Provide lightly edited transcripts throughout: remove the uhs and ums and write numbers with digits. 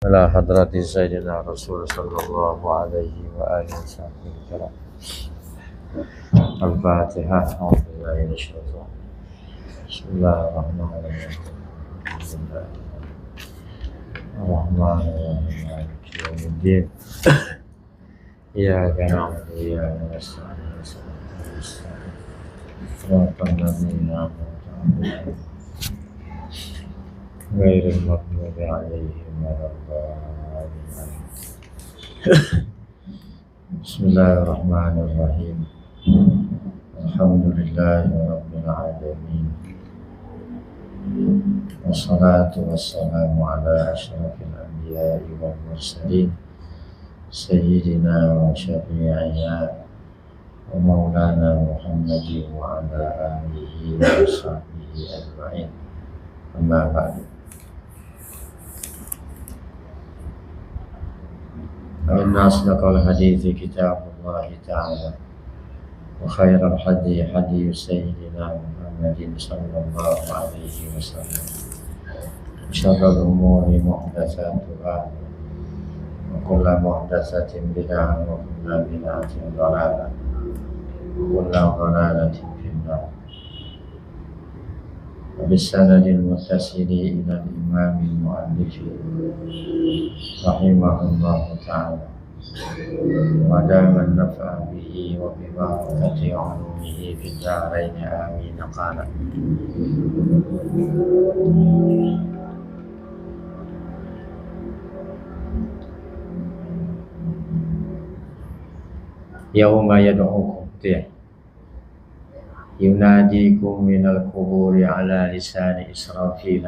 على حضرة سيدنا رسول صلى الله عليه وآله وصحبه الكرام. الفاتحة. أعوذ بالله من الشيطان. بسم الله الرحمن الرحيم. الحمد لله الرحمن الرحيم مالك يوم الدين. إياك نعبد وإياك نستعين صراط الذين أنعمت عليهم غير المغضوب عليهم ولا الضالين. بسم الله الرحمن الرحيم. الحمد لله رب العالمين، والصلاة والسلام على أشرف الأنبياء والمرسلين سيدنا وشفيعنا ومولانا محمد وعلى آله وصحبه أجمعين. أما بعد، فإن أصدق الحديث كتاب الله تعالى، وخير الهدي هدي سيدنا محمد صلى الله عليه وسلم، وشر الأمور محدثاتها، وكل محدثة بدعة، وكل بدعة ضلالة، وكل ضلالة في النار. وبالسند المتصل إلى الإمام المؤلف رحمه الله تعالى، ودام النفع به وببركة علومه في الدارين آمين. قال: Yauma yad'ukum, yunadikum minal kuburi ala lisani Israfil.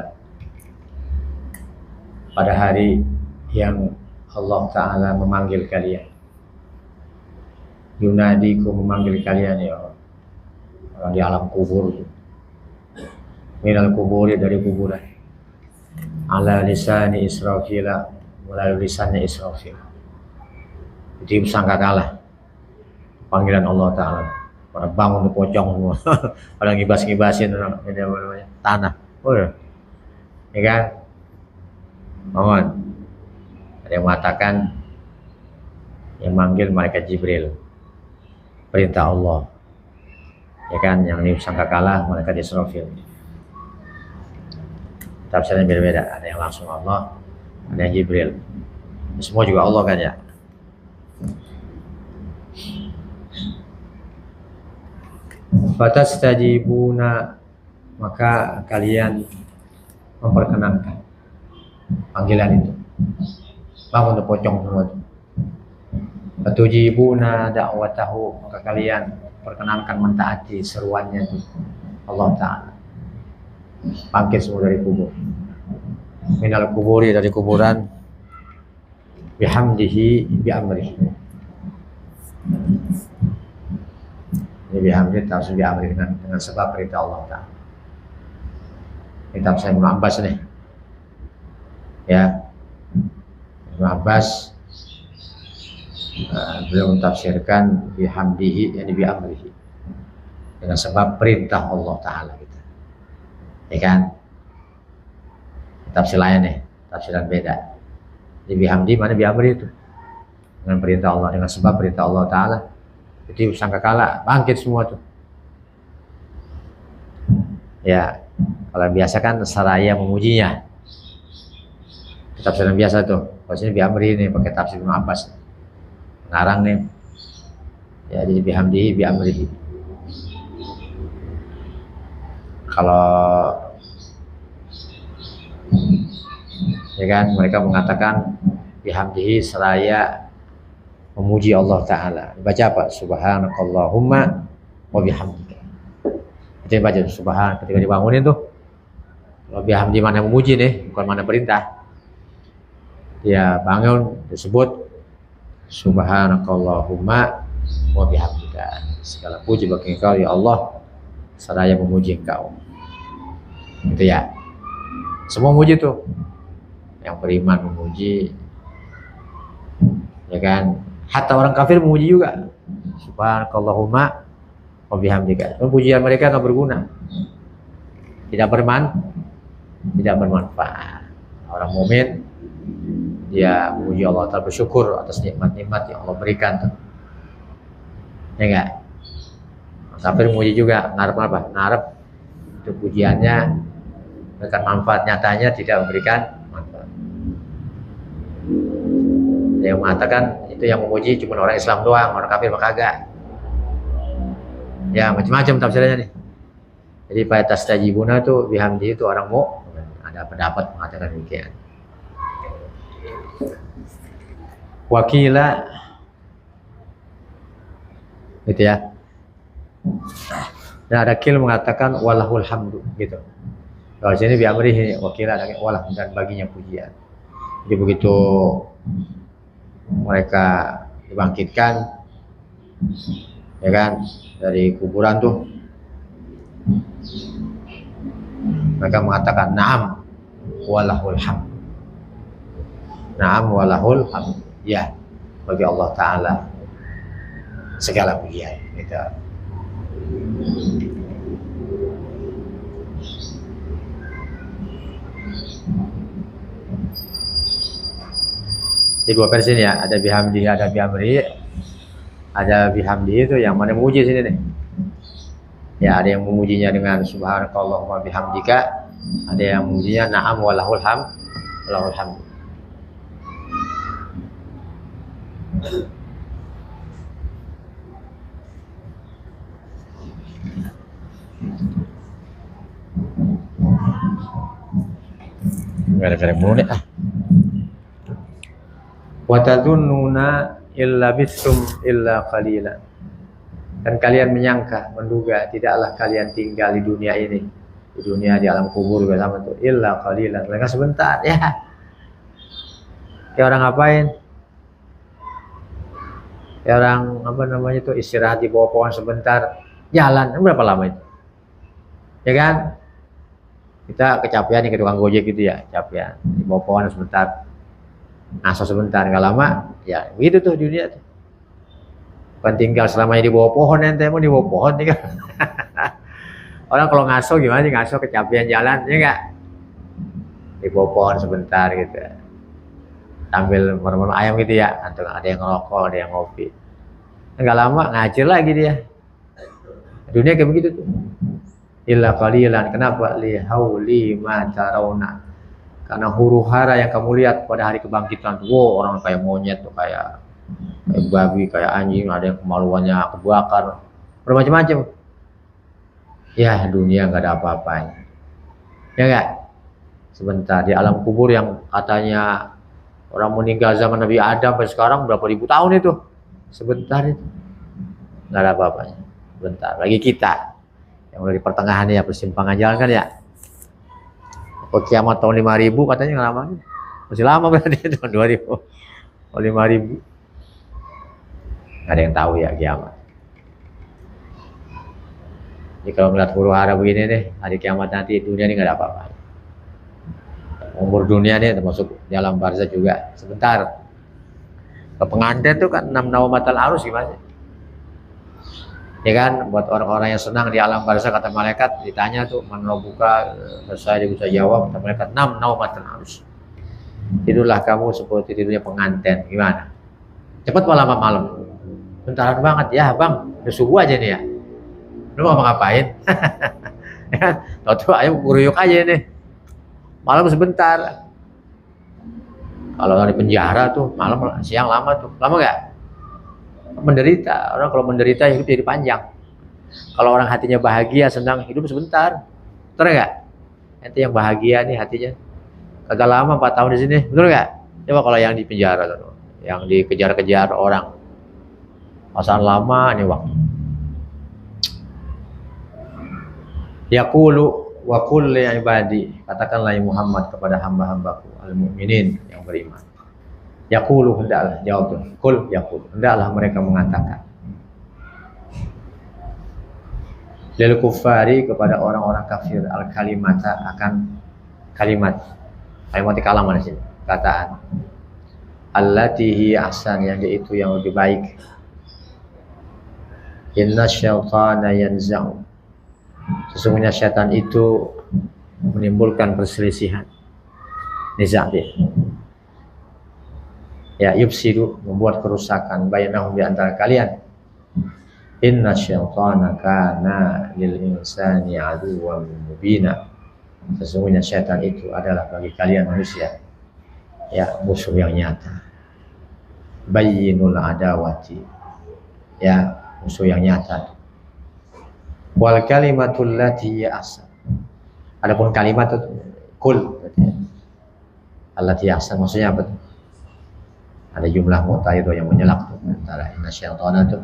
Pada hari yang Allah Ta'ala memanggil kalian, yunadikum, memanggil kalian, ya orang di alam kubur, minal kuburi, dari kuburan, ala lisani Israfil, melalui lisannya Israfil. Jadi sangkakala panggilan Allah Ta'ala. Pada bangun tuh pocong semua, pada ngibas-ngibasin tanah, ya kan? Mohon, ada yang mengatakan yang manggil malaikat Jibril, perintah Allah, ya kan? Yang ini sangkakala malaikat Israfil. Tafsirnya beda-beda, ada yang langsung Allah, ada yang Jibril. Semua juga Allah kan ya. Fatastajibuna, maka kalian memperkenankan panggilan itu. Bangun tuh pocong semua. Fatujibuna da'watahu, maka kalian perkenankan mentaati seruannya itu Allah Ta'ala. Bangkit semua dari kubur. Minal kuburi, dari kuburan. Bihamdihi bi'amrihi. Ini bihamdi tafsir bihamdi, dengan sebab perintah Allah Ta'ala. Ini tafsir Ibnu Abbas nih, ya. Ibnu Abbas beliau mentafsirkan bihamdihi, yani biamrihi, dengan sebab perintah Allah Ta'ala gitu. Ya kan? Tafsir lain nih, tafsiran beda. Jadi bihamdi mana biamri itu, dengan perintah Allah, dengan sebab perintah Allah Ta'ala. Jadi sangkakala bangkit semua tuh. Ya, kalau biasa kan seraya memujinya. Tafsiran biasa tuh. Kalau sini biamri nih, pakai tafsir Ibnu Abbas. Ngarang nih. Ya, jadi bihamdihi biamrihi. Kalau ya kan, mereka mengatakan bihamdihi, seraya memuji Allah Ta'ala. Baca apa? Subhanakallahumma wa bihamdika. Itu baca subhan ketika dibangunin tuh. Kalau bihamdi mana memuji nih, bukan mana perintah. Ya bangun disebut subhanakallahumma wa bihamdika. Segala puji bagi Engkau ya Allah, seraya memuji Engkau. Gitu ya. Semua memuji tuh. Yang beriman memuji, ya kan? Hatta orang kafir memuji juga. Subhanakallahumma wa bihamdika. Pujian mereka enggak berguna. Tidak bermanfaat. Orang mukmin dia memuji Allah Ta'ala, bersyukur atas nikmat-nikmat yang Allah berikan tuh. Ya enggak? Kafir memuji juga, ngarep apa? Ngarep itu pujiannya memberikan manfaat, nyatanya tidak memberikan manfaat. Yang mengatakan itu yang memuji cuma orang Islam doang, orang kafir mah kagak. Ya macam-macam tafsirannya nih. Jadi pada tastajibuna tuh bihamdi itu orang mukmin, ada pendapat mengatakan demikian. Wakila gitu ya. Dan ada kil mengatakan walahul hamdu gitu. Kalau sini biamrihi wakila ada walah dan baginya pujian. Jadi begitu mereka dibangkitkan ya kan dari kuburan tuh, mereka mengatakan na'am walahul hamd. Na'am walahul hamd. Ya, bagi Allah Ta'ala segala pujian gitu. Di dua versi ya, ada bihamdi, ada biamri. Ada bihamdi itu yang mana memuji sini nih. Ya, ada yang memujinya dengan subhanakallahumma bihamdika, ada yang memujinya na'am walahul hamd, walahul hamd. Gara-gara mulu nih Wa tadhunnuna illa bisum illa qalilan. Dan kalian menyangka, menduga tidaklah kalian tinggal di dunia ini, di dunia di alam kubur bersama tuh illa qalilan, mereka sebentar ya. Kayak orang ngapain? Kayak orang apa namanya tuh istirahat di bawah pohon sebentar, jalan berapa lama itu? Ya kan? Kita kecapean nih ke tukang gojek gitu ya, kecapean di bawah pohon sebentar, ngaso sebentar, nggak lama, ya begitu tuh dunia tuh. Bukan tinggal selamanya di bawah pohon, ente mau di bawah pohon tinggal. Orang kalau ngaso gimana sih, ngaso kecapean jalan, ya nggak? Di bawah pohon sebentar gitu, sambil merem ayam gitu ya, atau ada yang ngerokok, ada yang ngopi. Nggak lama ngajir lagi dia. Dunia kayak begitu tuh. Illa qalilan, kenapa? Li hauli ma tarawna. Karena huru hara yang kamu lihat pada hari kebangkitan tuh, wow, orang kayak monyet tuh, kayak babi, kayak anjing, ada yang kemaluannya kebakar, bermacam-macam. Ya dunia nggak ada apa-apanya, ya nggak? Sebentar di alam kubur yang katanya orang meninggal zaman Nabi Adam sampai sekarang berapa ribu tahun itu, sebentar itu nggak ada apa-apanya. Sebentar lagi kita yang udah di pertengahan ya, persimpangan jalan kan ya. Kiamat tahun 5000 katanya nggak lama, masih lama berarti tahun 2000, tahun 5000. Nggak ada yang tahu ya kiamat. Jadi kalau ngeliat huru hara begini nih, hari kiamat nanti dunia ini nggak ada apa-apa. Umur dunia nih termasuk di alam barzah juga sebentar. Ke pengantin tuh kan 6 naumatal arus gimana? Ya kan, buat orang-orang yang senang di alam barzah, kata malaikat ditanya tuh man rabbuka, saya dia bisa jawab, kata malaikat 6 naumatal arus. Tidurlah kamu seperti tidurnya pengantin, gimana? Cepat malam-malam. Bentaran banget ya bang, udah subuh aja nih ya. Lu mau ngapain? Ya kan, tau-tau ayo kuruyuk aja nih. Malam sebentar. Kalau di penjara tuh malam, siang lama tuh, lama nggak? Menderita. Orang kalau menderita hidup jadi panjang. Kalau orang hatinya bahagia, senang, hidup sebentar. Betul nggak? Nanti yang bahagia nih hatinya kagak lama, 4 tahun di sini, betul nggak? Coba kalau yang di penjara tuh, yang dikejar-kejar orang, pasangan lama nih waktu. Yaqulu wa qul li ibadi, katakanlah ya Muhammad kepada hamba-hambaku al-mu'minin yang beriman. Yaqulu, hendaklah, jawab tuh, qul yaqul, hendaklah mereka mengatakan. Lil kuffari, kepada orang-orang kafir, al kalimata, akan kalimat kalam mana sih? Kataan allati hi ahsan, yang yaitu yang lebih baik. Inna syaitana yanza'u, sesungguhnya syaitan itu menimbulkan perselisihan, nizak dia. Ya, yufsidu, membuat kerusakan bainahum di antara kalian. Inna syaitana kana lil insani aduwwan mubina. Sesungguhnya syaitan itu adalah bagi kalian manusia ya musuh yang nyata. Bayyinul adawati, ya musuh yang nyata. Wal kalimatul lati ahsan. Adapun kalimat itu kul, allati ahsan maksudnya apa tuh? Ada jumlah mutaidah yang menyelak tuh antara inna syaitana itu.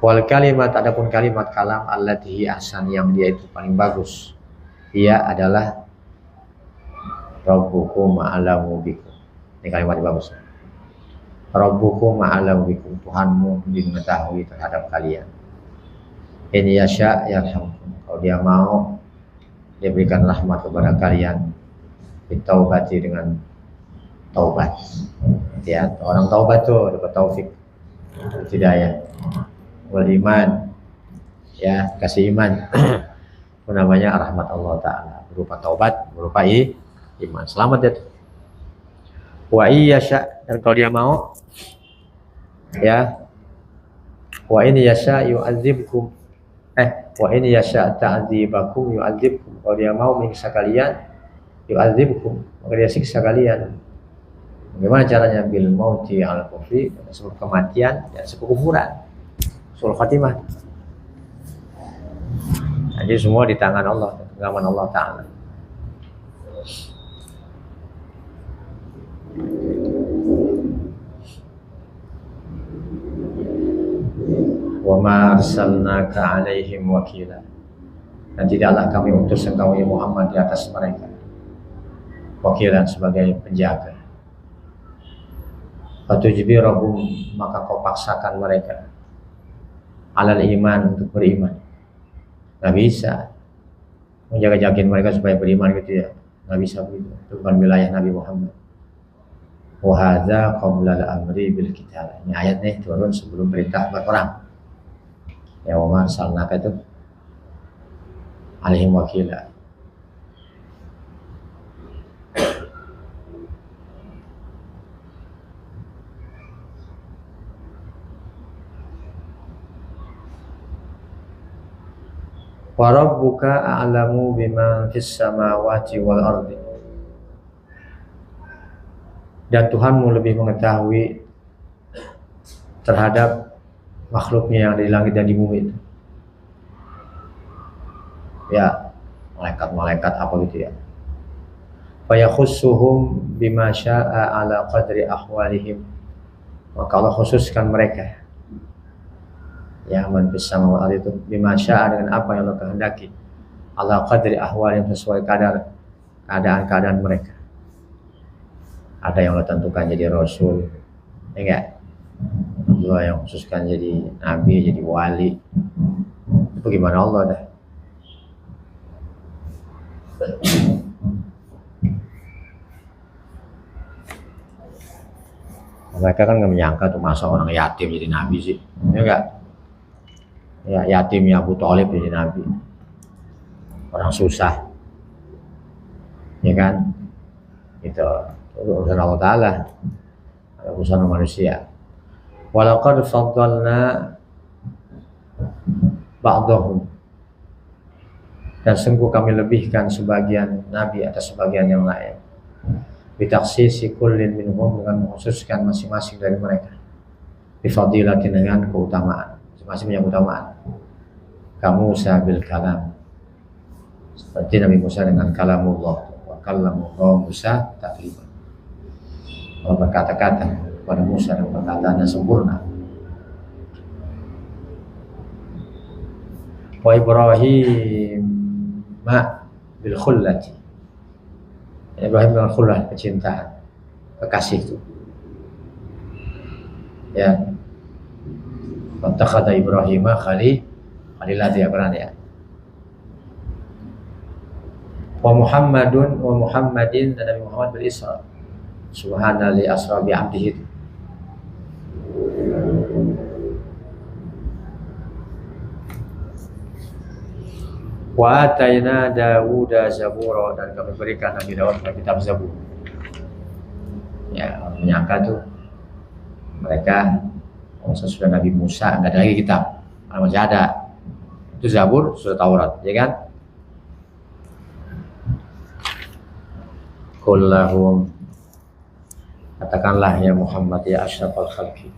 Wal kalimat, adapun kalimat kalam allati ahsan yang dia itu paling bagus. Dia adalah Rabbukum a'lamu bikum. Ini kalimat yang bagus. Rabbukum a'lamu bikum, Tuhanmu lebih mengetahui terhadap kalian. In yasha yarhamkum, kalau dia mau dia berikan rahmat kepada kalian. Bitaubati, dengan taubat. Ya, orang taubat tuh dapat taufik, hidayah, wal iman, ya kasih iman. Itu namanya rahmat Allah Ta'ala, berupa taubat, berupa iman. Selamat ya. Wa iyasha, dan kalau dia mau ya, wa in yasha yu'adzibkum, wa in yasha ta'dzibakum yu'adzibkum, kalau dia mau menyiksa kalian, yu'adzibkum, maka dia siksa kalian. Bagaimana caranya? Bil mauti al kufri, sebab kematian dan sebab kufuran, sul khatimah. Jadi semua di tangan Allah, genggaman Allah Ta'ala. Wa ma arsalnaka alaihim wakila, dan tidaklah kami utus engkau ya Muhammad di atas mereka wakilan, sebagai penjaga. Fatujbirahum, maka kau paksakan mereka alal iman, untuk beriman. Nggak bisa menjaga-jagain mereka supaya beriman gitu ya, nggak bisa begitu. Itu bukan wilayah Nabi Muhammad. Wa hadza qabla al-amri bil qital. Ini ayat nih turun sebelum perintah berperang. Ya, wa ma arsalnaka itu alaihim wakila. Wa rabbuka a'lamu bima fis samawati wal ardi, dan Tuhanmu lebih mengetahui terhadap makhluknya yang ada di langit dan di bumi itu. Ya, malaikat-malaikat apa gitu ya. Fa yakhussuhum bima syaa ala qadri ahwalihim, maka Allah khususkan mereka ya man fis samawati itu bima syaa, dengan apa yang Allah kehendaki, ala qadri ahwalihim, sesuai kadar keadaan mereka. Ada yang Allah tentukan jadi rasul, ya enggak? Allah yang khususkan jadi nabi, jadi wali. Itu gimana Allah dah. Mereka kan nggak menyangka tuh masa orang yatim jadi nabi sih, ya enggak? Ya, yatimnya Abu Thalib jadi nabi, orang susah, ya kan? Itu urusan Allah Ta'ala, urusan manusia. Walaqad faddalna ba'dahum, dan sungguh kami lebihkan sebagian nabi atas sebagian yang lain. Bitaksisi kullin minhum, dengan mengkhususkan masing-masing dari mereka. Bifadilatin, dengan keutamaan, masing-masing punya keutamaan. Kamu Musa bil kalam, seperti Nabi Musa dengan kalamullah. Wa kalamullah Musa takliman, Allah berkata-kata kepada Musa dan perkataannya sempurna. Wa Ibrahim bil khullati, Ibrahim dengan khullah, kecintaan, kekasih itu. Ya, wattakhadha Ibrahim khalilah, dia beran ya. Wa Muhammadin, dan Nabi Muhammad bil Isra, subhana li asra bi 'abdihi. Wa atayna Dawuda zabura, dan kami berikan Nabi Dawud kitab Zabur. Ya, menyangka tuh mereka sesudah Nabi Musa nggak ada lagi kitab, karena masih ada itu Zabur, sudah Taurat, ya kan? Qul lahum, katakanlah ya Muhammad ya asyrafal khalqi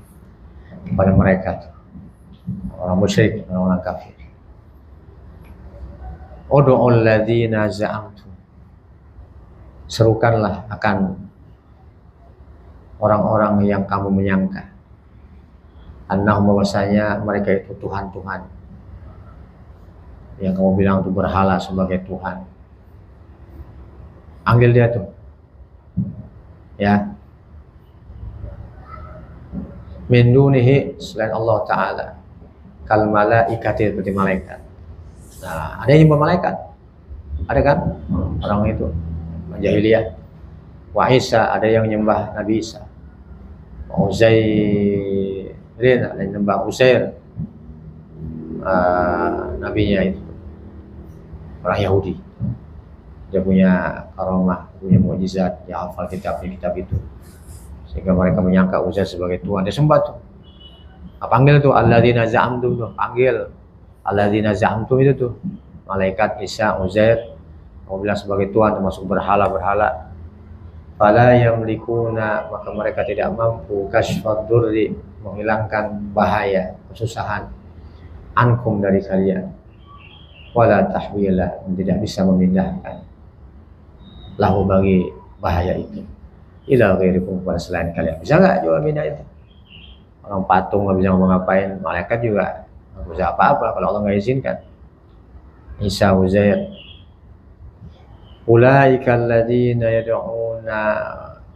kepada mereka orang musyrik, orang kafir, ud'ul ladzina za'amtum, serukanlah akan orang-orang yang kamu menyangka annahum, bahwasanya mereka itu Tuhan-Tuhan yang kamu bilang itu berhala sebagai Tuhan. Panggil dia tuh, ya, min dunihi, selain Allah Ta'ala, kal malaikati, seperti malaikat. Nah, ada yang nyembah malaikat, ada kan orang itu jahiliyah. Wa Isa, ada yang nyembah Nabi Isa. Uzairin, ada yang nyembah Uzair, nabinya itu orang Yahudi. Dia punya karamah, punya mukjizat, dia hafal kitab itu, sehingga mereka menyangka Uzair sebagai Tuhan. Dia sembah tuh. Panggil tuh alladzina za'amtum tuh, panggil alladzina za'amtum itu tuh, malaikat, Isa, Uzair, mau bilang sebagai Tuhan, termasuk berhala-berhala. Fala yamlikuna, maka mereka tidak mampu kashfad durri, menghilangkan bahaya, kesusahan, ankum, dari kalian, wala tahwila, tidak bisa memindahkan lahu, bagi bahaya itu, ila ghairikum, kepada selain kalian. Bisa nggak jual pindah itu? Orang patung nggak bisa ngapa-ngapain, malaikat juga nggak bisa apa-apa kalau Allah nggak izinkan. Isa, Uzair, ulaika alladzina yad'una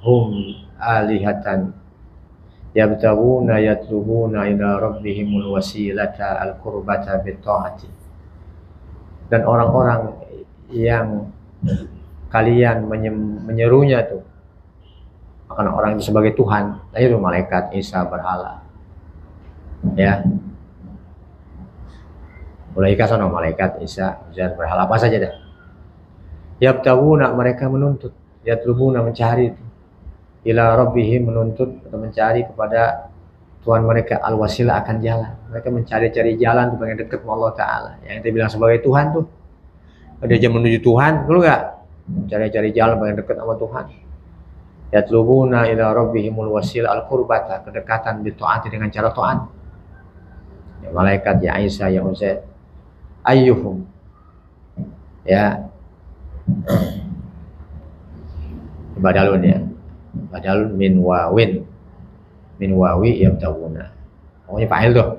hum alihatan yabtaguna yatlubuna ila rabbihimul wasilata al-qurbata bitta'ati. Dan orang-orang yang kalian menyerunya tuh, akan orang itu sebagai Tuhan, itu malaikat, Isa, berhala, ya. Ulaika sana malaikat, Isa, Uzair, berhala, apa saja dah. Yabtaguna, mereka menuntut, yatlubuna, mencari itu, ila rabbihim, menuntut atau mencari kepada Tuhan mereka, al-wasilah, akan jalan. Mereka mencari-cari jalan tuh pengen dekat sama Allah Ta'ala. Yang kita bilang sebagai Tuhan tuh, ada jam menuju Tuhan, dulu nggak? Mencari-cari jalan pengen dekat sama Tuhan. Yatlubuna ila rabbihimul wasilah al-qurbata, kedekatan bitaati, dengan cara taat. Ya, malaikat, ya Isa, ya Uzair, ayyuhum, ya, badalun, ya, badalun min wawin, min wawi yabtaguna, pokoknya fa'il tuh,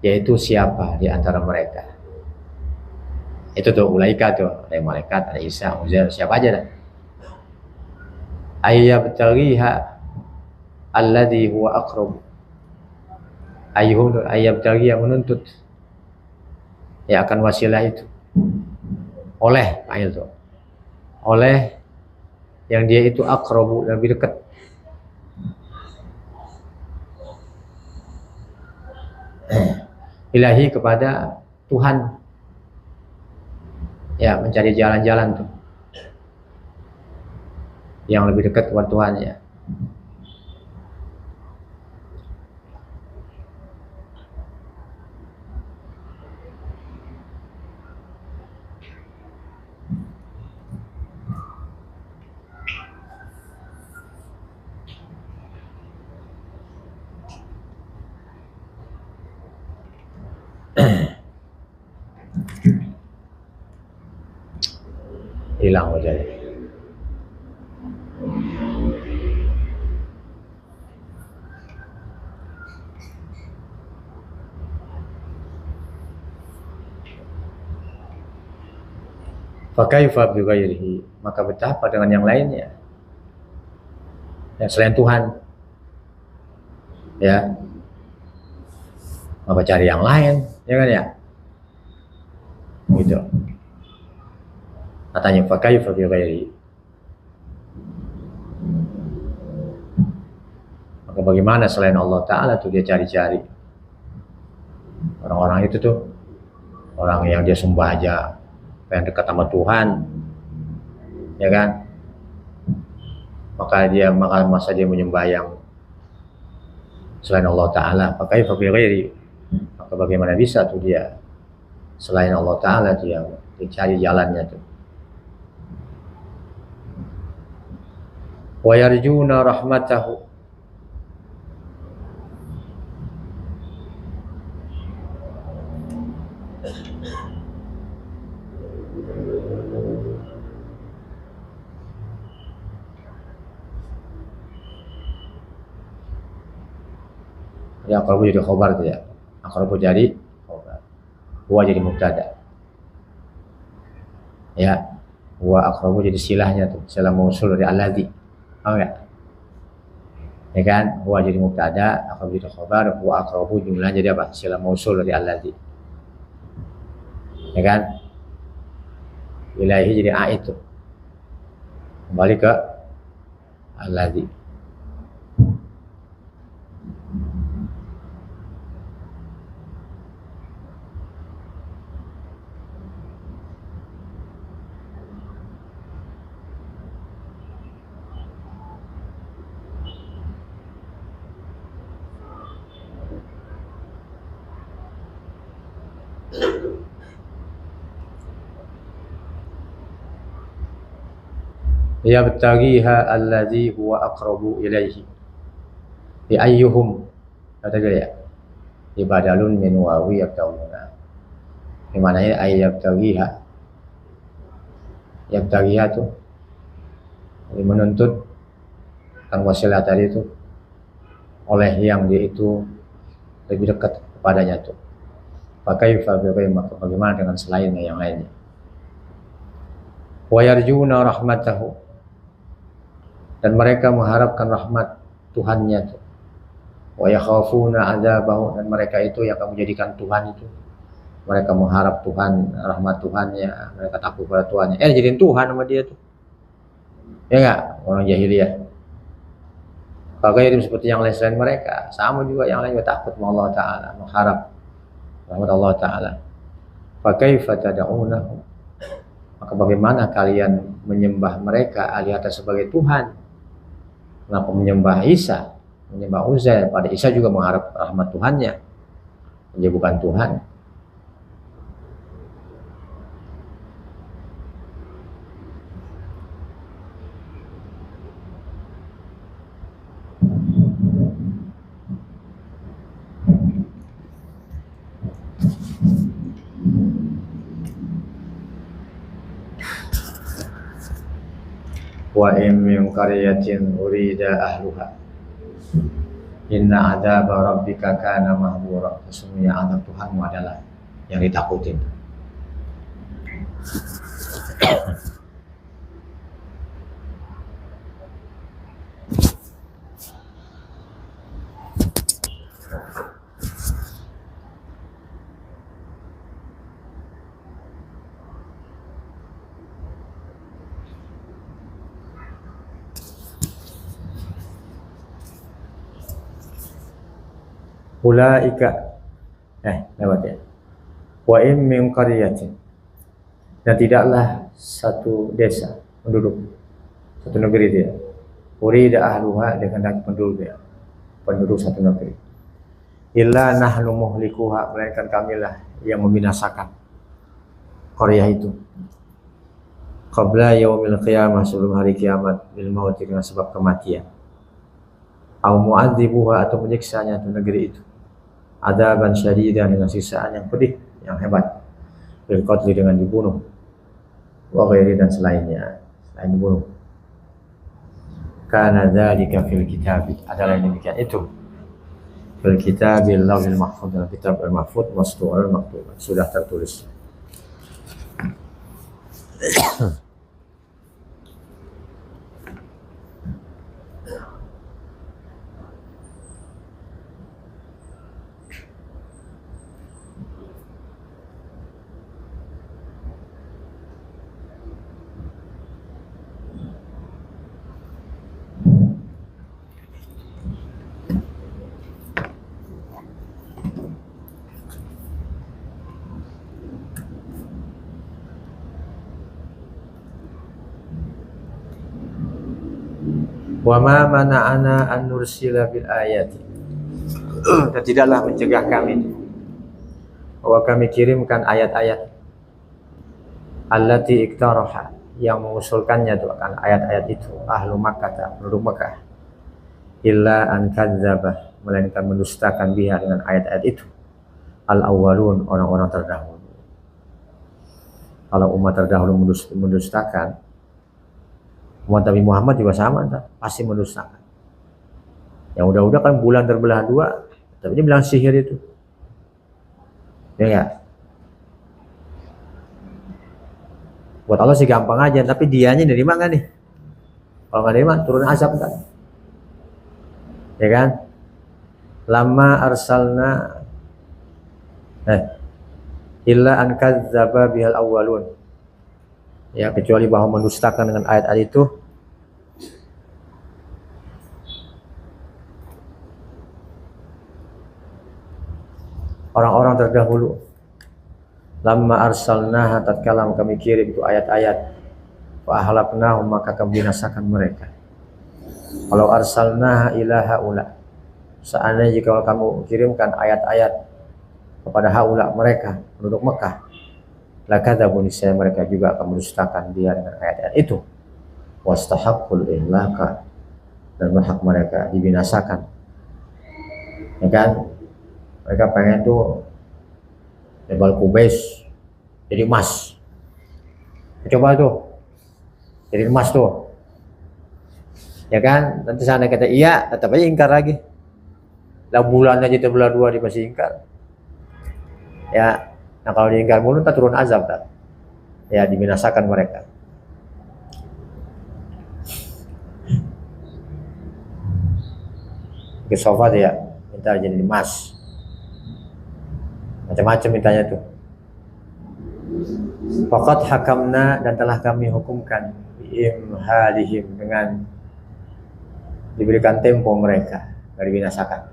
yaitu siapa di antara mereka. Itu tuh ulaika tuh, ada malaikat, ada Isa, Uzair, siapa aja dah. Ayyabtaghiha alladhi huwa aqrab, ayyuhum tuh, ayyabtaghiha, menuntut, ya, akan wasilah itu, oleh, fa'il tuh, oleh yang dia itu aqrabu, lebih dekat, ilahi, kepada Tuhan, ya, mencari jalan-jalan tuh yang lebih dekat kepada Tuhannya. Hilang wajahnya. Fakaifa bi ghairihi, maka betapa dengan yang lainnya, yang selain Tuhan, ya, apa cari yang lain, ya kan, ya, gitu. Katanya fakaifa bi ghairihi, maka bagaimana selain Allah Ta'ala tuh dia cari-cari. Orang-orang itu tuh orang yang dia sembah aja pengen dekat sama Tuhan, ya kan, maka masa dia menyembah yang selain Allah Ta'ala, maka bagaimana bisa tuh dia selain Allah Ta'ala dia dicari jalannya tuh. Wa yarjuna rahmatahu, ya aqrabu jadi khobar tuh ya, aqrabu jadi khobar, huwa jadi mubtada ya, huwa aqrabu jadi silahnya tuh, silah mausul dari alladzi, paham enggak? Ya kan, huwa jadi mubtada, aqrabu jadi khobar, huwa aqrabu jumlahnya jadi apa? Silah mausul dari alladzi, ya kan? Ilaihi jadi a'id tuh, kembali ke alladzi. Yabtaghiha alladzi huwa aqrabu ilaihi bi ayyuhum, kata dia ya, ibadalun min wawi yabtaghuna, di mana ya yabtaghiha tuh menuntut kan wasilah tadi itu oleh yang dia itu lebih dekat kepadanya tuh, pakai bagaimana dengan selainnya yang lainnya. Wa yarjuna rahmatahu, dan mereka mengharapkan rahmat Tuhannya tuh. Wa yakhafuna adzabahu, dan mereka itu yang akan menjadikan Tuhan itu, mereka mengharap Tuhan, rahmat Tuhannya, mereka takut pada Tuhannya. Jadiin Tuhan sama dia tuh. Ya enggak? Orang jahiliyah. Bagaimana seperti yang lain selain mereka, sama juga yang lain juga takut sama Allah Ta'ala, mengharap rahmat Allah Ta'ala. Fa kaifa tad'unahu, maka bagaimana kalian menyembah mereka alihata sebagai Tuhan? Kenapa menyembah Isa, menyembah Uzair? Pada Isa juga mengharap rahmat Tuhannya, dia bukan Tuhan. Wa in min qaryatin urida ahluha inna adzaba rabbika kana mahdura, sesungguhnya azab Tuhanmu adalah yang ditakutin. Ulaika lewat ya. Wa in min qaryatin, dan tidaklah satu desa penduduk, satu negeri dia, urida ahluha, dengan penduduk satu negeri, illa nahnu muhlikuha, melainkan kamilah yang membinasakan qaryah itu, qabla yaumil qiyamah, sebelum hari kiamat, bil maut, dengan sebab kematian, au mu'adzibuha, atau menyiksanya itu negeri itu, adaban syadidan, dengan siksaan yang pedih, yang hebat, bil qatli, dengan dibunuh, wa ghairi, dan selainnya, selain dibunuh. Kana dzalika fil kitab, adalah yang demikian itu fil kitabil lawhil mahfuz, dalam kitab al-mahfuz, masturul maktub, sudah tertulis. Wa ma mana'ana an nursila bil ayati. Dan tidaklah mencegah kami bahwa kami kirimkan ayat-ayat allati iktaraha, yang mengusulkannya itu akan ayat-ayat itu ahlu Makkah, penduduk Makkah, illa an kadzdzaba, melainkan mendustakan biha, dengan ayat-ayat itu, al awwalun, orang-orang terdahulu. Kalau umat terdahulu mendustakan, umat Nabi Muhammad juga sama, pasti mendustakan. Yang udah-udah kan bulan terbelah dua, tapi dia bilang sihir itu, ya enggak? Buat Allah sih gampang aja, tapi dianya nerima nggak nih? Kalau nggak nerima, turun azab kan? Ya kan? Lama arsalna illa an kadzdzaba bihal awwalun. Ya, kecuali bahwa mendustakan dengan ayat-ayat itu orang-orang terdahulu. Lama arsalna, tatkala kami kirim itu ayat-ayat, fa ahlaknahum, maka kami binasakan mereka. Kalau arsalna ila haula, seandainya jika kamu kirimkan ayat-ayat kepada haula, mereka penduduk Mekah, lakadzabun, niscaya mereka juga akan mendustakan dia dengan ayat-ayat itu. Wastahaqqul ihlaka, dan berhak mereka dibinasakan. Ya kan? Mereka pengen tuh Jabal Qubais jadi emas. Coba tuh jadi emas tuh, ya kan? Nanti sana kata iya, tetap aja ingkar lagi. Lah bulan aja terbelah dua dia masih ingkar. Ya, nah kalau diingkar mulu tak turun azab tak? Ya, dibinasakan mereka. Ke sofa ya, minta jadi emas. Macam-macam mintanya tuh. Faqad hakamna, dan telah kami hukumkan, imhalihim, dengan diberikan tempo mereka dari binasakan.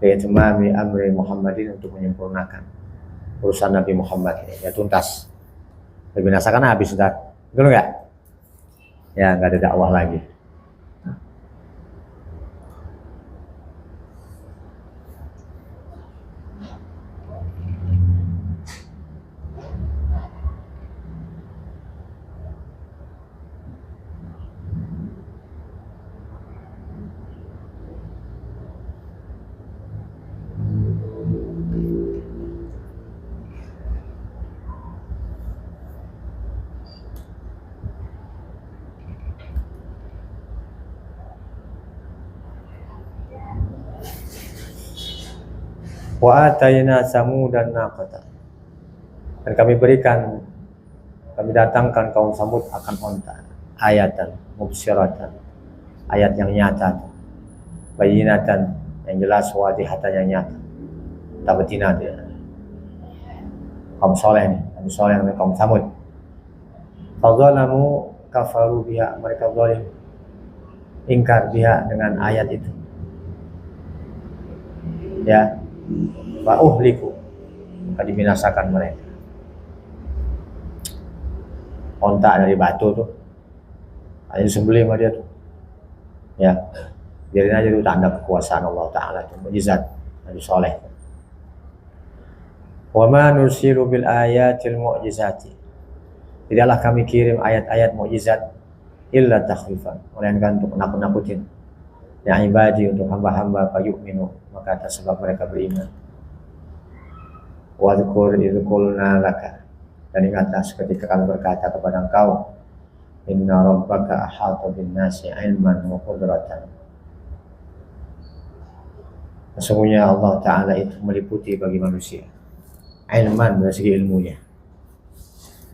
Yaitumami amri Muhammadin, untuk menyempurnakan urusan Nabi Muhammad ini, ya tuntas. Dibinasakan habis sudah. Betul enggak? Ya, enggak ada dakwah lagi. Wa atayna samudan naqata, dan kami datangkan kaum Samud akan onta, ayatan mubsyiratan, ayat yang nyata, bayinatan, yang jelas, wadihatan, yang nyata, tabatina dia. Kaum soleh nih, Nabi soleh dan kaum Samud. Fadzalamu kafaru biha, mereka zalim, ingkar biha, dengan ayat itu. Ya, wa uhliku, maka dibinasakan mereka. Onta dari batu tuh, aja disembelih sama dia tuh. Ya, biarin aja itu tanda kekuasaan Allah Ta'ala, itu mujizat Nabi Soleh. Wa ma nursilu bil ayatil mu'jizati, tidaklah kami kirim ayat-ayat mukjizat illa takhwifan, melainkan untuk nakut-nakutin ya ibadi, untuk hamba-hamba, fayu'minu, maka atas sebab mereka beriman. Wa dzkur idz qulna laka, dan ingatlah ketika kami berkata kepada engkau, inna rabbaka ahata bin nasi ilman wa qudratan, sesungguhnya Allah Ta'ala itu meliputi bagi manusia ilman, dari segi ilmunya.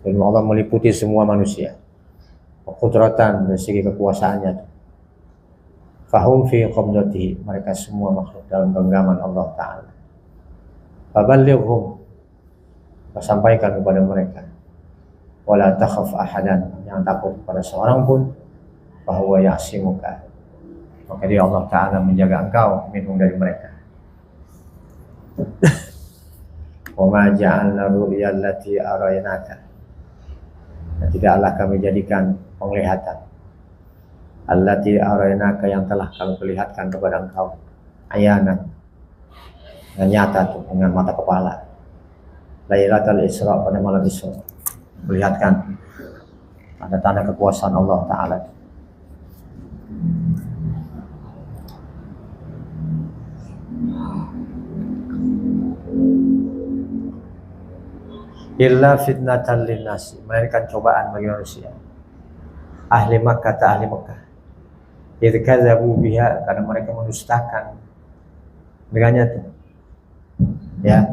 Ilmu Allah meliputi semua manusia. Wa qudratan, dari segi kekuasaannya. Fahum fi qabdatihi, mereka semua makhluk dalam genggaman Allah Ta'ala. Faballighhum, sampaikan kepada mereka. Wala takhaf ahadan, jangan takut pada seorang pun. Fahuwa ya'simuka, maka dia Allah Ta'ala menjaga engkau minhum, dari mereka. Wa ma ja'alna ru'ya allati araynaka, dan tidaklah kami jadikan penglihatan allati arainaka yang telah kami perlihatkan kepada engkau ayanan yang nyata tuh dengan mata kepala Lailatul Isra pada malam Isra melihatkan tanda-tanda kekuasaan Allah Ta'ala. Illa fitnatan linnasi, melainkan cobaan bagi manusia. Ahli Makkah ta ahli Makkah. Idzabu biha, karena mereka mendustakan dengannya tuh. Ya.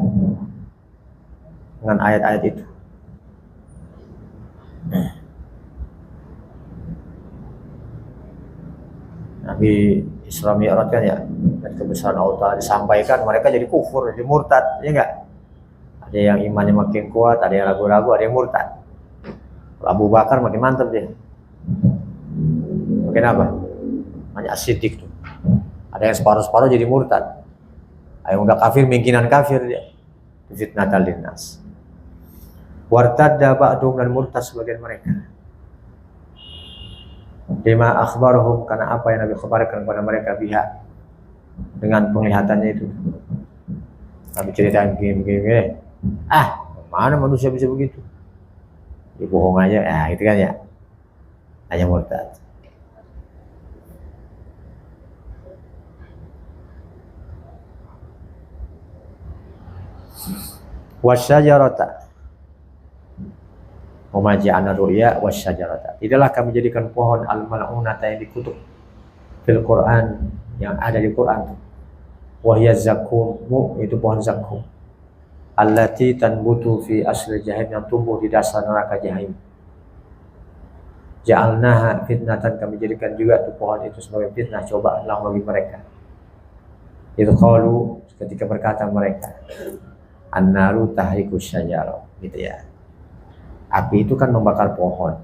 Dengan ayat-ayat itu. Nabi Isra Mi'raj kan ya, dan kebesaran Allah Ta'ala disampaikan, mereka jadi kufur, jadi murtad, ya enggak? Ada yang imannya makin kuat, ada yang ragu-ragu, ada yang murtad. Abu Bakar makin mantap dia. Makin apa? Hanya as-siddiq tuh. Ada yang separuh-separuh jadi murtad. Yang udah kafir, mungkinan kafir dia. Fitnatal linnas. Wartadda ba'dhum, dan murtad sebagian mereka. Bima akhbarahum, karena apa yang Nabi kabarkan kepada mereka biha, dengan penglihatannya itu. Nabi ceritain begini. Mana manusia bisa begitu? Dia bohong aja, itu kan ya. Hanya murtad. Wasyajarata Umaja'ana ru'ya wasyajarata. Tidaklah kami jadikan pohon al-mal'unata yang dikutuk fil Quran, yang ada di Quran. Wahya zakum, itu pohon zakum. Allati tanbutu fi asli jahim, yang tumbuh di dasar neraka jahim. Ja'alnaha fitnatan, kami jadikan juga itu pohon itu sebagai fitnah, cobaanlah bagi mereka. Itu qalu, ketika berkata mereka, an-naru tahriku syajarah, gitu ya. Api itu kan membakar pohon.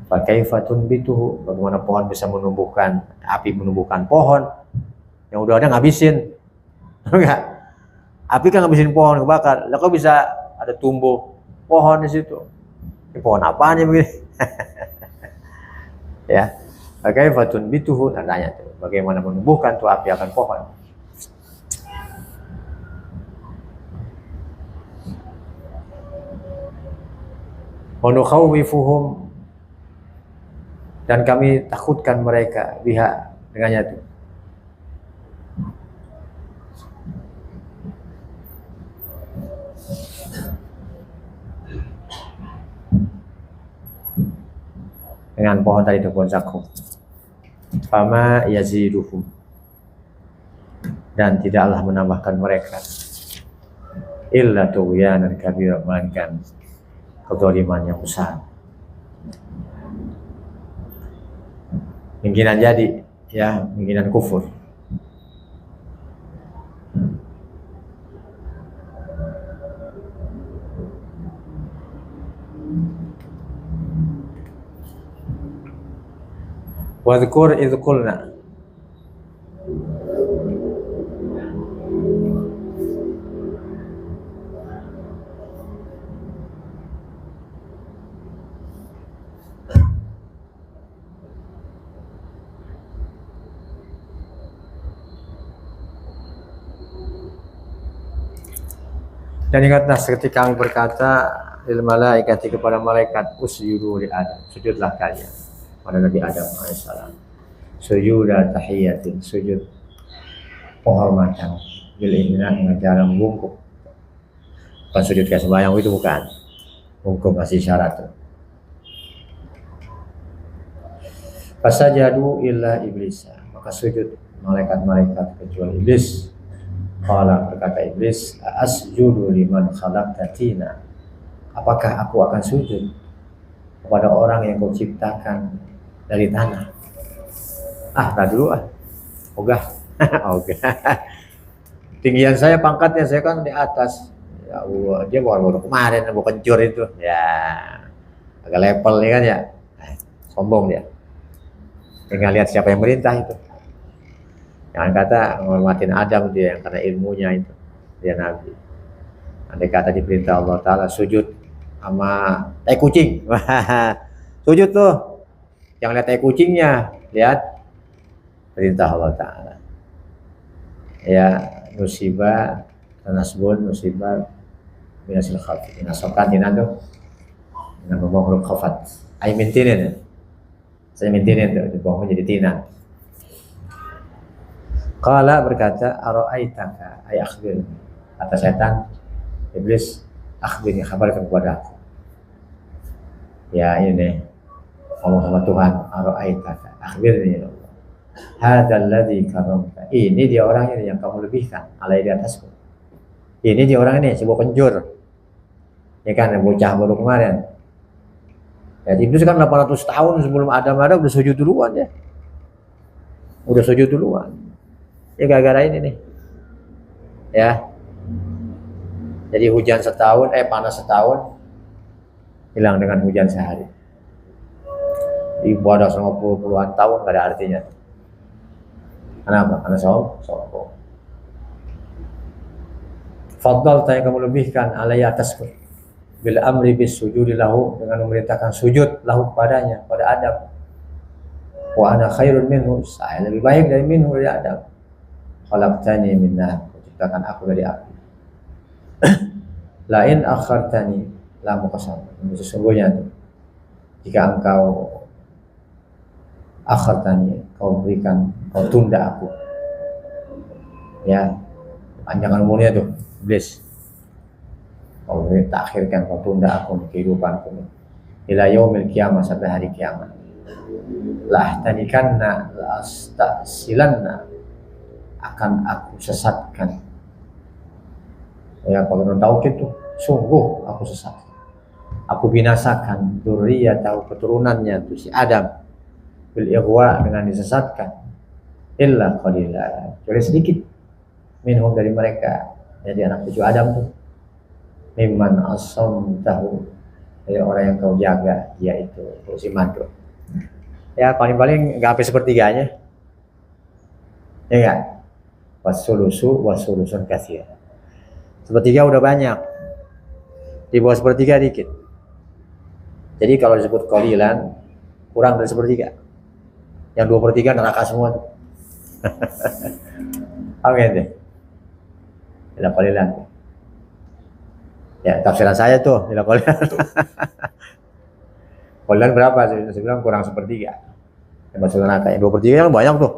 Fa kaifa tunbituhu, bagaimana pohon bisa menumbuhkan, api menumbuhkan pohon yang udah ada ngabisin. Enggak. Api kan ngabisin pohon kebakar. Lah kok bisa ada tumbuh pohon di situ? Ini pohon apaan ya begini? Ya. Fa kaifa tunbituhu, tanya tuh, bagaimana menumbuhkan tuh api akan pohon. Wa nukhawwifuhum, dan kami takutkan mereka biha, dengannya itu. Dengan pohon tadi itu, pohon zakum. Fama yaziduhum, dan tidaklah menambahkan mereka illa tughyanan kabira, melainkan kezaliman yang besar. Mungkinan jadi, ya, mungkinan kufur. Wadhkur idh qulna, dan ingatlah ketika kami berkata lil malaikati, kepada malaikat, usjudu li Adam, sujudlah kalian pada Nabi Adam alaihissalam. Sujuda tahiyatin, sujud penghormatan, bil ihna, dengan cara membungkuk. Bukan sujud kayak sembahyang itu, bukan. Bungkuk masih syarat tuh. Fasajadu illa iblisa, maka sujud malaikat-malaikat kecuali iblis. Qala, berkata iblis, asjudu liman khalaqta tina, apakah aku akan sujud kepada orang yang kau ciptakan dari tanah? Tak dulu ogah. Ogah. Tinggian saya, pangkatnya saya kan di atas. Ya Allah, dia baru kemarin mau kencur itu. Ya, agak level nih kan ya. Sombong dia. Tinggal lihat siapa yang merintah itu. Jangan kata menghormatin Adam dia, yang karena ilmunya itu, dia nabi. Andai kata diperintah Allah Ta'ala sujud sama tai kucing, sujud tuh, Yang lihat tai kucingnya, lihat perintah Allah Ta'ala. Ya, musibah, tanasbun, musibah, minasil khafid. Nasokan tina tuh, dengan membawa huruf khafat. Ay mintinin ya. Saya mintinin tuh, dibawa menjadi tina. Qala berkata, aro'aitaka, ay akhbir. Kata setan, iblis, akhbirni, kabarkan kepada aku. Ya ini, ngomong sama Tuhan, aro'aitaka, akhbirni ya Allah. Hadzal ladzi karamta. Ini dia orang ini yang kamu lebihkan alai di atasku. Ini dia orang ini, sebuah penjur. Ya kan, bocah baru kemarin. Jadi iblis kan 800 tahun sebelum Adam ada udah sujud duluan ya. Udah sujud duluan. Ya gara-gara ini nih. Ya. Jadi hujan setahun, panas setahun, hilang dengan hujan sehari. Ibadah selama puluhan tahun gak ada artinya. Kenapa? Karena sombong. Faddal tanya kamu lebihkan alaiya atasku bil amri bis sujudi lahu, dengan memerintahkan sujud lahu kepadanya, pada Adam. Wa ana khairun minhu, saya lebih baik dari minhu, dari Adam. Khalaqtani min nar, ciptakan aku dari api. La in akhartani la muqassam, sesungguhnya jika engkau akhartani, kau berikan, kau tunda aku, ya panjangan umurnya tuh iblis, kau takhirkan, kau tunda aku kehidupanku ila yaumil qiyamah, sampai hari kiamat. La tanikanna la astasilanna, akan aku sesatkan. Ya kalau tahu gitu, sungguh aku sesatkan, aku binasakan dzurriyyatahu, keturunannya tuh si Adam, bil ighwa, dengan disesatkan, illa qalila, kecuali sedikit, minhum dari mereka, jadi anak cucu Adam tuh, mimman asamtahu, dari orang yang kau jaga, yaitu si mantu. Ya paling-paling nggak sampai sepertiganya, ya nggak, wasulusun katsir, sepertiga udah banyak, di bawah sepertiga dikit. Jadi kalau disebut qalilan, kurang dari sepertiga. Yang 2/3 neraka semua tuh. Oke deh. Ila qalilan. Ya, tafsiran saya tuh, ila qalilan. Qalilan berapa? Saya bilang kurang sepertiga. Yang masuk neraka. Yang 2/3 yang banyak tuh.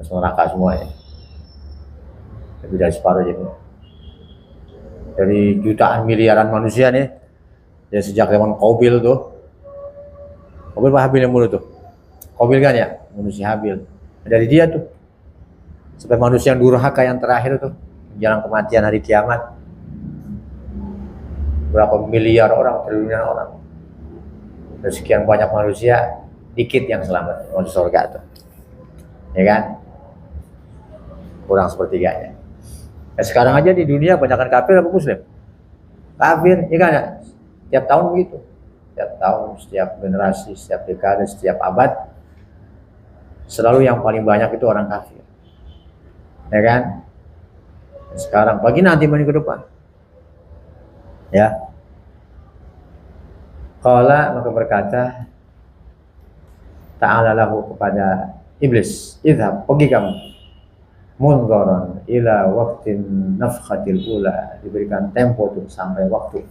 Masuk neraka semua ya. Lebih dari separuh jadi. Dari jutaan miliaran manusia nih. Ya sejak zaman Qabil tuh. Qabil apa Habil yang mulu tuh? Qabil kan ya, manusia Habil. Dari dia tuh, sampai manusia yang durhaka yang terakhir tuh, menjelang kematian hari kiamat. Berapa miliar orang, triliunan orang. Dan sekian banyak manusia, dikit yang selamat masuk surga tuh. Ya kan? Kurang sepertiganya. Ya, sekarang aja di dunia banyakkan kafir apa muslim? Kafir, ya kan ya? Setiap tahun begitu. Setiap tahun, setiap generasi, setiap dekade, setiap abad, selalu yang paling banyak itu orang kafir, ya kan? Sekarang, bagi nanti ke depan, ya. Qala, maka berkata ta'ala lahu, kepada iblis, idhab, pergi kamu, munzaran ila waqtin nafkhatil ula, diberikan tempo tuh sampai waktu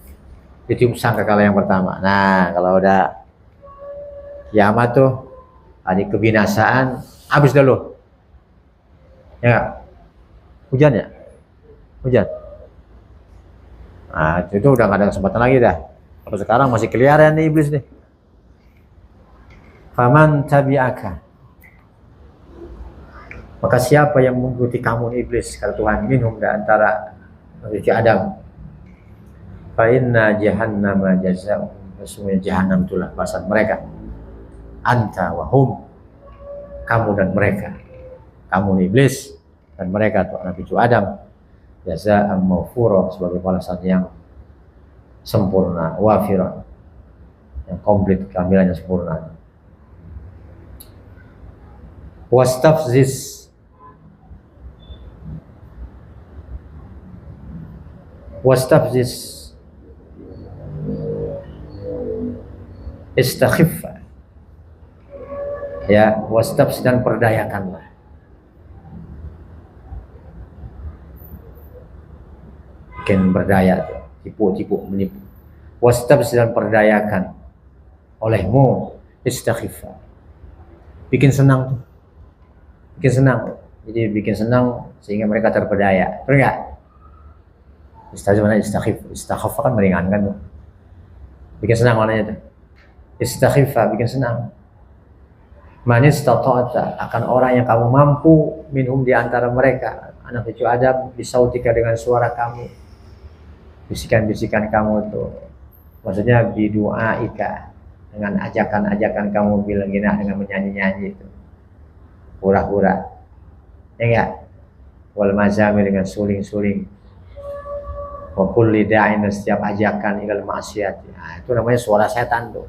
ditiup sangkakala yang pertama. Nah, kalau udah kiamat tuh, hari kebinasaan, habis dulu. Ya, hujan ya? Hujan. Nah, itu udah gak ada kesempatan lagi dah. Kalau sekarang masih keliaran nih iblis nih. Faman tabi'aka, maka siapa yang mengikuti kamu iblis, kata Tuhan, minhum di antara manusia Adam. Fa inna jahannama jazaa'uhum, sesungguhnya jahannam itulah balasan mereka. Anta wa hum, kamu dan mereka, kamu iblis dan mereka tuh anak cucu Adam, jazaa'an mawfura, sebagai balasan yang sempurna, wafiran, yang komplit, kehamilannya sempurna. Wastafziz istakhiffa, Ya, wastabs dan perdayakanlah. Bikin berdaya, tipu-tipu, menipu. Wastabs dan perdayakan olehmu, istaghfar. Bikin senang tuh. Bikin senang. Jadi bikin senang sehingga mereka terpedaya. Betul enggak? Istaghfar kan meringankan tuh. Bikin senang mananya tuh. Istaghfar, bikin senang. Man istata'ata, akan orang yang kamu mampu minhum di antara mereka, anak cucu Adam, bisautika dengan suara kamu, bisikan-bisikan kamu itu, maksudnya bidu'aika, dengan ajakan-ajakan kamu bilang gina, dengan menyanyi-nyanyi itu, hura-hura, ya enggak? Wal mazami, dengan suling-suling, wa kulli da'in, setiap ajakan ilal maksiat. Nah, itu namanya suara setan tuh,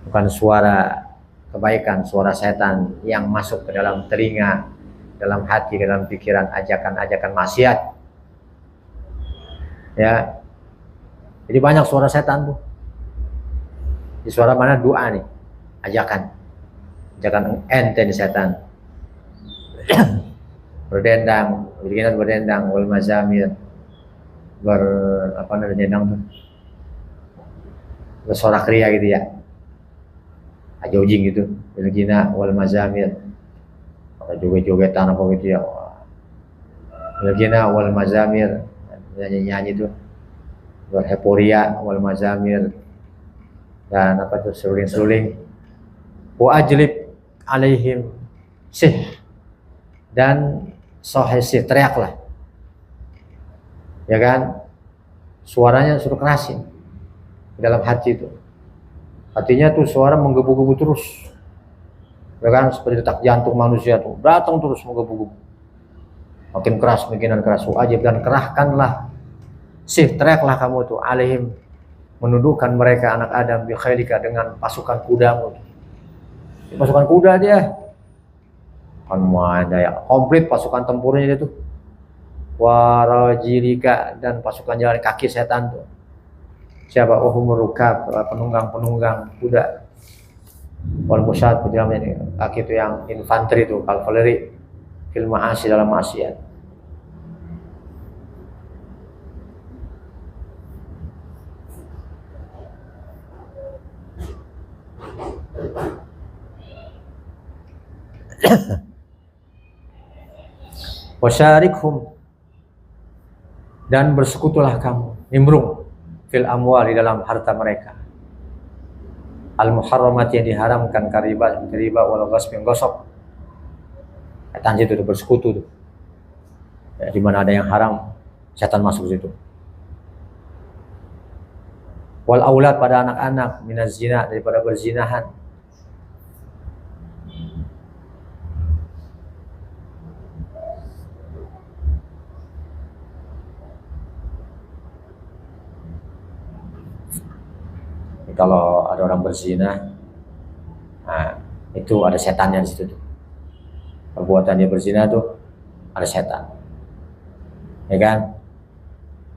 bukan suara kebaikan, suara setan yang masuk ke dalam telinga, dalam hati, dalam pikiran, ajakan-ajakan maksiat. Ya, jadi banyak suara setan tuh. Di suara mana? Doa nih, ajakan ente nih setan. Berdendang, berdendang, wal mazamir, berdendang tuh, bersorak ria gitu ya. Ajojing gitu, bilgina wal mazamir, ada joget-jogetan apa gitu ya. Bilgina wal mazamir, nyanyi-nyanyi itu, berheporia wal mazamir, dan apa tuh, seruling-seruling. Wa ajlib alaihim sih, dan sohesi, teriaklah, ya kan, suaranya suruh kerasin di dalam hati itu. Hatinya tuh suara menggebu-gebu terus, ya kan, seperti detak jantung manusia tuh, datang terus menggebu-gebu, makin keras, makinan keras. Wajib, dan kerahkanlah, teriaklah kamu tuh, alaihim, menundukkan mereka anak Adam, bi khailika, dengan pasukan kudamu. Pasukan kuda dia, kan ada ya, komplit pasukan tempurnya dia tuh. Warajilika, dan pasukan jalan kaki setan tuh. Siapa? Uhumurukab, penunggang kuda. Wal musyad, penjamin kaki itu yang infanteri itu, kavaleri, fil ma'asi, dalam maksiat. Wasyarikhum, dan bersekutulah kamu, nimbrung, fil amwal, di dalam harta mereka, al muharramat, yang diharamkan, kariba, wal ghasb, yang gosok. Setan itu bersekutu tuh. Ya, di mana ada yang haram, setan masuk situ. Wal aulad, pada anak-anak, minaz zina, daripada berzinahan. Kalau ada orang berzina, nah, itu ada setannya di situ tuh. Perbuatan dia berzina tuh ada setan, ya kan?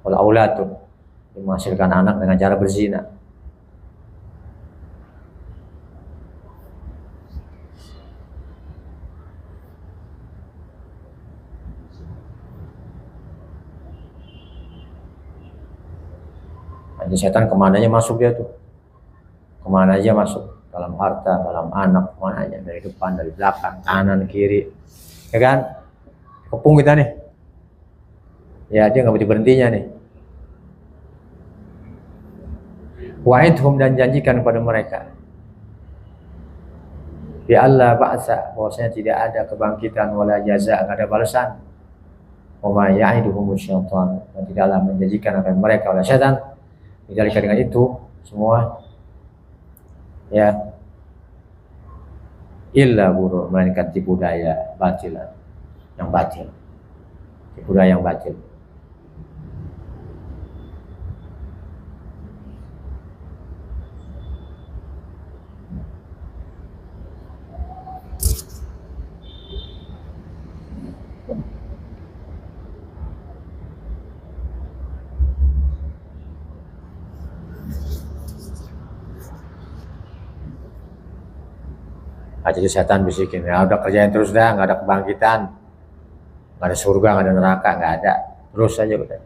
Kalau aulad tuh, menghasilkan anak dengan cara berzina. Nanti setan kemananya masuk dia tuh. Kemana aja masuk, dalam harta, dalam anak, kemana aja, dari depan, dari belakang, kanan, kiri, ya kan? Kepung kita nih, ya dia nggak berhentinya nih. Wa'idhum, dan janjikan kepada mereka, bi Allah ba'sa, bahwasanya tidak ada kebangkitan, wala jaza, nggak ada balasan. Wa ma ya'iduhum syaitan, dan tidaklah menjanjikan akan mereka oleh setan. Dikalikan dengan itu semua, ya, illa buruk, melainkan tipu daya batilan, yang batil, tipu daya yang batil. Jadi setan bisikin, ya udah kerjain terus dah, nggak ada kebangkitan, nggak ada surga, nggak ada neraka, nggak ada, terus aja udah.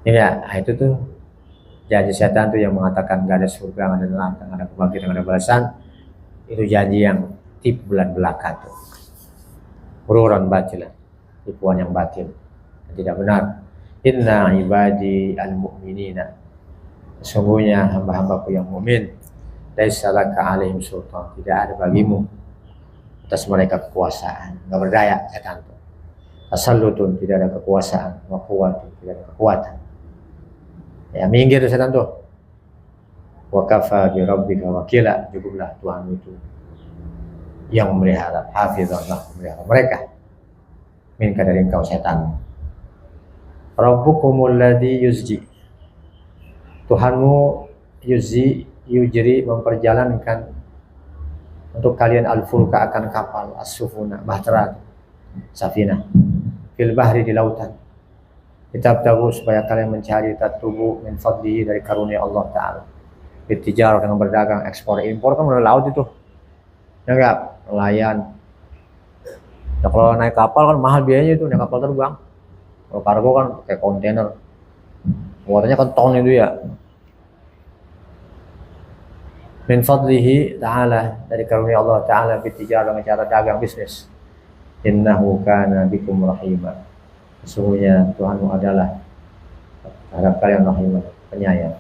Ini ya, itu tuh janji setan tuh yang mengatakan nggak ada surga, nggak ada neraka, nggak ada kebangkitan, nggak ada balasan. Itu janji yang tipu bulan belaka tuh, ururan batil, tipuan yang batil, tidak benar. Inna ibadi al-mu'minina, sesungguhnya hamba-hambaku yang mukmin, laisa laka alaihim sultan, tidak ada bagimu atas mereka kekuasaan, nggak berdaya setan tuh. Tasallutun, tidak ada kekuasaan, wa quwwatun, tidak ada kekuatan. Ya minggir tuh setan tuh. Wa kafa bi rabbika wakila, cukuplah Tuhan itu yang memelihara, hafizallah, memelihara mereka. Minka dari engkau setan. Rabbukumul ladzi yuzji, Tuhanmu yujri, memperjalankan untuk kalian al-fulka, akan kapal, as-sufuna, bahtera, safinah, fil bahri, di lautan. Kitab tahu supaya kalian mencari tatubu min fadlihi, dari karunia Allah Ta'ala. Bertijar, dengan berdagang, ekspor impor kan melalui laut itu. Ya enggak, nelayan. Ya, kalau naik kapal kan mahal biayanya itu, naik kapal terbang. Kalau kargo kan pakai kontainer, muatannya kan ton itu ya. Min fadlihi ta'ala, dari karunia Allah Ta'ala, bertijar, dengan cara dagang bisnis. Innahu kana bikum rahimah, sesungguhnya Tuhanmu adalah terhadap kalian rahimah, penyayang.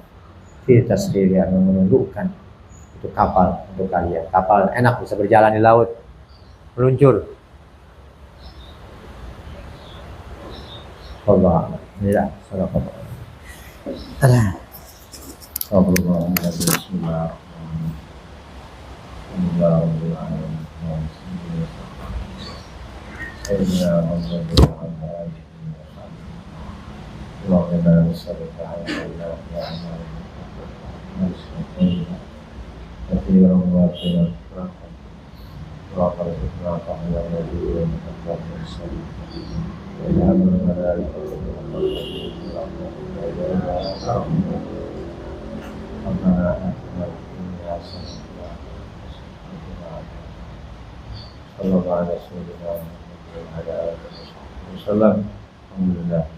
Fi tasriri, yang menundukkan itu kapal untuk kalian. Kapal enak bisa berjalan di laut, meluncur. Allah, inilah salah Allah. Allah, bismillah. Alhamdulillah.